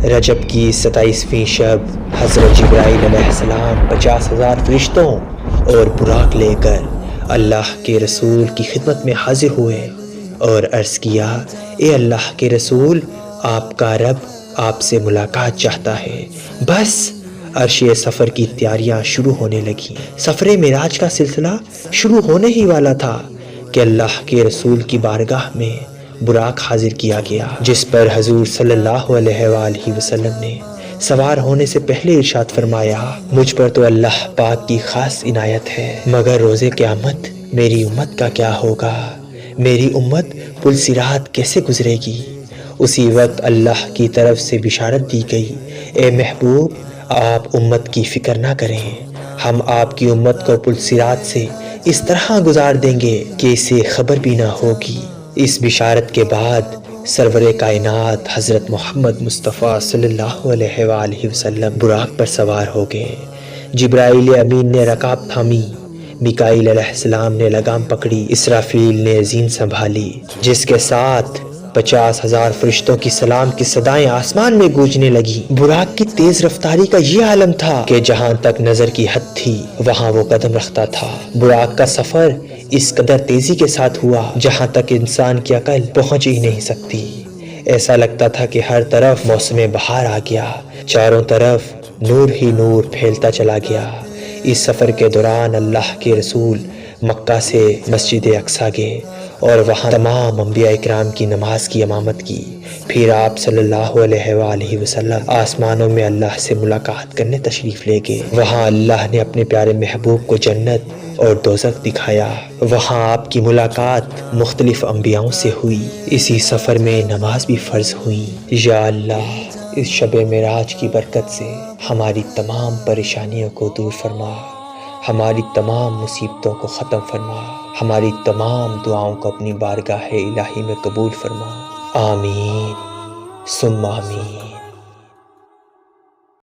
رجب کی 27ویں شب حضرت جبرائیل علیہ السلام 50,000 فرشتوں اور براق لے کر اللہ کے رسول کی خدمت میں حاضر ہوئے اور عرض کیا، اے اللہ کے رسول، آپ کا رب آپ سے ملاقات چاہتا ہے۔ بس عرش سفر کی تیاریاں شروع ہونے لگیں۔ سفر معراج کا سلسلہ شروع ہونے ہی والا تھا کہ اللہ کے رسول کی بارگاہ میں براق حاضر کیا گیا، جس پر حضور صلی اللہ علیہ وآلہ وسلم نے سوار ہونے سے پہلے ارشاد فرمایا، مجھ پر تو اللہ پاک کی خاص عنایت ہے، مگر روز قیامت میری امت کا کیا ہوگا؟ میری امت پل صراط کیسے گزرے گی؟ اسی وقت اللہ کی طرف سے بشارت دی گئی، اے محبوب، آپ امت کی فکر نہ کریں، ہم آپ کی امت کو پل صراط سے اس طرح گزار دیں گے کہ اسے خبر بھی نہ ہوگی۔ اس بشارت کے بعد سرور کائنات حضرت محمد مصطفیٰ صلی اللہ علیہ وآلہ وسلم براق پر سوار ہو گئے۔ جبرائیل امین نے رکاب تھامی، میکائیل علیہ السلام نے لگام پکڑی، اسرافیل نے زین سنبھالی، جس کے ساتھ 50,000 فرشتوں کی سلام کی صدائیں آسمان میں گونجنے لگی۔ براق کی تیز رفتاری کا یہ عالم تھا کہ جہاں تک نظر کی حد تھی وہاں وہ قدم رکھتا تھا۔ براق کا سفر اس قدر تیزی کے ساتھ ہوا جہاں تک انسان کی عقل پہنچ ہی نہیں سکتی۔ ایسا لگتا تھا کہ ہر طرف موسم بہار آ گیا، چاروں طرف نور ہی نور پھیلتا چلا گیا۔ اس سفر کے دوران اللہ کے رسول مکہ سے مسجد اقصیٰ گئے اور وہاں تمام انبیاء اکرام کی نماز کی امامت کی۔ پھر آپ صلی اللہ علیہ وآلہ وسلم آسمانوں میں اللہ سے ملاقات کرنے تشریف لے گئے۔ وہاں اللہ نے اپنے پیارے محبوب کو جنت اور دوزخ دکھایا۔ وہاں آپ کی ملاقات مختلف انبیاءوں سے ہوئی۔ اسی سفر میں نماز بھی فرض ہوئی۔ یا اللہ، اس شب معراج کی برکت سے ہماری تمام پریشانیوں کو دور فرما، ہماری تمام مصیبتوں کو ختم فرما، ہماری تمام دعاؤں کو اپنی بارگاہ الہی میں قبول فرما۔ آمین ثم آمین۔